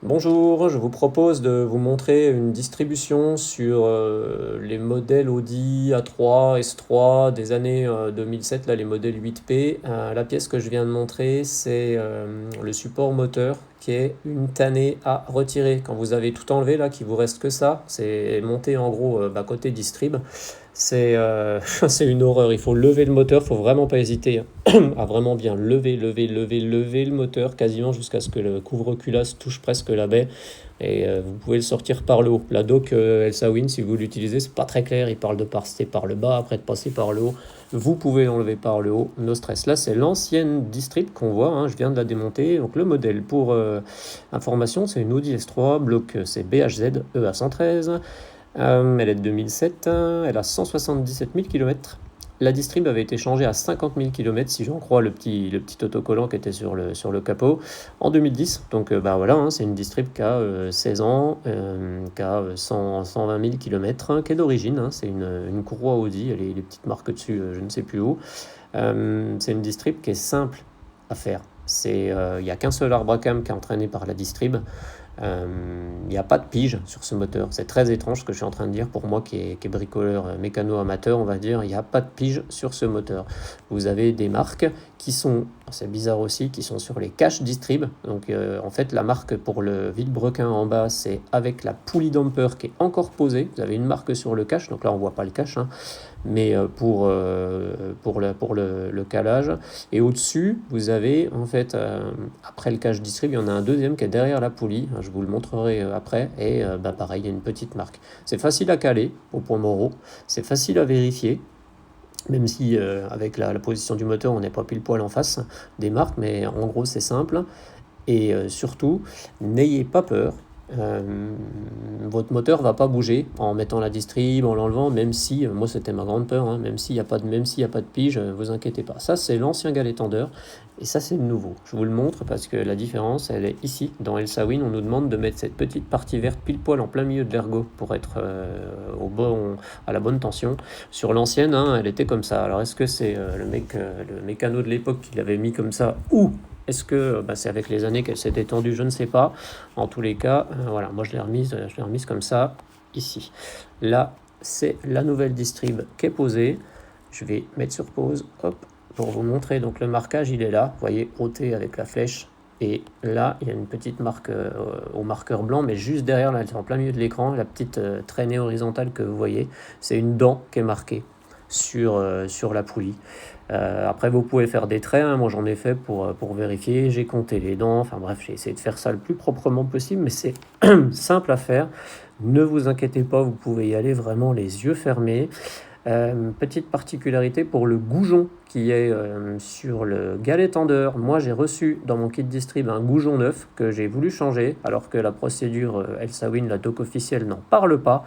Bonjour, je vous propose de vous montrer une distribution sur les modèles Audi A3, S3 des années 2007, là les modèles 8P. La pièce que je viens de montrer, c'est le support moteur qui est une tannée à retirer. Quand vous avez tout enlevé là, qu'il vous reste que ça, c'est monté en gros côté distrib. C'est une horreur, il faut lever le moteur, il faut vraiment pas hésiter à vraiment bien lever le moteur quasiment jusqu'à ce que le couvre-culasse touche presque la baie et vous pouvez le sortir par le haut. La dock Elsa Win, si vous l'utilisez, c'est pas très clair, il parle de passer par le bas, après de passer par le haut. Vous pouvez l'enlever par le haut, no stress. Là, c'est l'ancienne distrib qu'on voit, hein, je viens de la démonter. Donc le modèle pour information, c'est une Audi S3, bloc c'est BHZ EA113. Elle est de 2007, elle a 177 000 km. La distrib avait été changée à 50 000 km, si j'en crois le petit autocollant qui était sur le capot, en 2010. Donc voilà, hein, c'est une distrib qui a 16 ans, qui a 120 000 km, qui est d'origine. Hein, c'est une courroie Audi, elle est les petites marques dessus, je ne sais plus où. C'est une distrib qui est simple à faire. Il n'y a qu'un seul arbre à cam qui est entraîné par la distrib. Il n'y a pas de pige sur ce moteur. C'est très étrange ce que je suis en train de dire pour moi qui est bricoleur mécano-amateur, on va dire. Il n'y a pas de pige sur ce moteur. Vous avez des marques qui sont, c'est bizarre aussi, qui sont sur les caches distrib. Donc en fait, la marque pour le vilebrequin en bas, c'est avec la poulie damper qui est encore posée. Vous avez une marque sur le cache, donc là on voit pas le cache, hein, mais pour le calage. Et au-dessus, vous avez en fait, après le cache distrib, il y en a un deuxième qui est derrière la poulie. Je vous le montrerai après. Et pareil, il y a une petite marque. C'est facile à caler au point Moreau. C'est facile à vérifier. Même si avec la position du moteur, on n'est pas pile poil en face des marques. Mais en gros, c'est simple. Et surtout, n'ayez pas peur. Votre moteur va pas bouger en mettant la distrib, en l'enlevant, même si, moi c'était ma grande peur, hein, même s'il n'y a pas de pige, vous inquiétez pas. Ça c'est l'ancien galet tendeur et ça c'est le nouveau. Je vous le montre parce que la différence elle est ici. Dans Elsa Win, on nous demande de mettre cette petite partie verte pile poil en plein milieu de l'ergot pour être à la bonne tension. Sur l'ancienne, hein, elle était comme ça. Alors est-ce que c'est le mécano de l'époque qui l'avait mis comme ça ou est-ce que c'est avec les années qu'elle s'est étendue? Je ne sais pas. En tous les cas, voilà, moi je l'ai remise comme ça, ici. Là, c'est la nouvelle distrib qui est posée. Je vais mettre sur pause, hop, pour vous montrer. Donc le marquage, il est là. Vous voyez, ôté avec la flèche. Et là, il y a une petite marque au marqueur blanc, mais juste derrière, là, elle est en plein milieu de l'écran. La petite traînée horizontale que vous voyez, c'est une dent qui est marquée sur la poulie. Après, vous pouvez faire des traits, hein. Moi j'en ai fait pour vérifier, j'ai compté les dents, enfin bref, j'ai essayé de faire ça le plus proprement possible, mais c'est simple à faire. Ne vous inquiétez pas, vous pouvez y aller vraiment les yeux fermés. Petite particularité pour le goujon qui est sur le galet tendeur. Moi j'ai reçu dans mon kit distrib un goujon neuf que j'ai voulu changer, alors que la procédure Elsa Win, la doc officielle, n'en parle pas.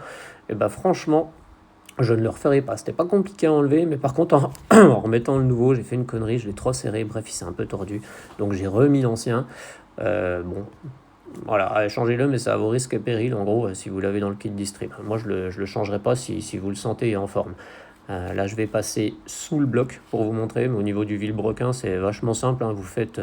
Et ben franchement, je ne le referai pas. C'était pas compliqué à enlever, mais par contre, en remettant le nouveau, j'ai fait une connerie, je l'ai trop serré. Bref, il s'est un peu tordu. Donc j'ai remis l'ancien. Bon, voilà, changez-le, mais ça a vos risques et périls, en gros, si vous l'avez dans le kit distrib. Moi, je le changerai pas si vous le sentez en forme. Là, je vais passer sous le bloc pour vous montrer, mais au niveau du vilebrequin, c'est vachement simple, hein. Vous faites,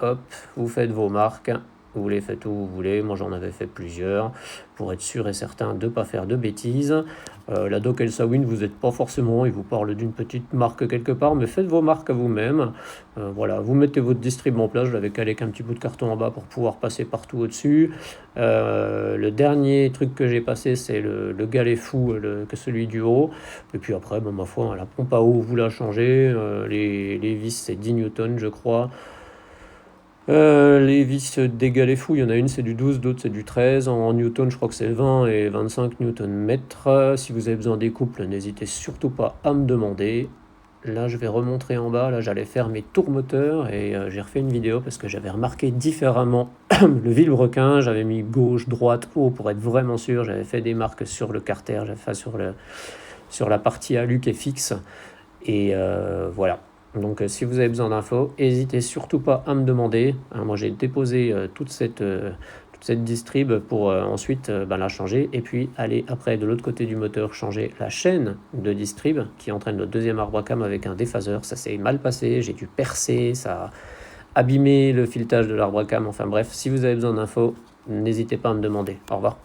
hop, vous faites vos marques. Vous les faites où vous voulez, moi j'en avais fait plusieurs, pour être sûr et certain de ne pas faire de bêtises. La doc Elsa Win, vous n'êtes pas forcément, il vous parle d'une petite marque quelque part, mais faites vos marques à vous-même. Voilà, vous mettez votre distrib en place, je l'avais calé avec un petit bout de carton en bas pour pouvoir passer partout au-dessus. Le dernier truc que j'ai passé, c'est le galet fou, que celui du haut. Et puis après, ma foi, la pompe à eau, vous la changez. Les vis, c'est 10 newtons, je crois. Les vis des galets fous, il y en a une c'est du 12, d'autres c'est du 13. En newton, je crois que c'est 20 et 25 newton mètres. Si vous avez besoin des couples, n'hésitez surtout pas à me demander. Là, je vais remontrer en bas. Là, j'allais faire mes tours moteurs et j'ai refait une vidéo parce que j'avais remarqué différemment le vilebrequin. J'avais mis gauche, droite, haut pour être vraiment sûr. J'avais fait des marques sur le carter, j'avais fait sur la partie alu qui est fixe. Et voilà. Donc si vous avez besoin d'infos, n'hésitez surtout pas à me demander. Moi j'ai déposé toute cette distrib pour ensuite la changer et puis aller après de l'autre côté du moteur changer la chaîne de distrib qui entraîne le deuxième arbre à cam avec un déphaseur. Ça s'est mal passé, j'ai dû percer, ça abîmer le filetage de l'arbre à cam. Enfin bref, si vous avez besoin d'infos, n'hésitez pas à me demander. Au revoir.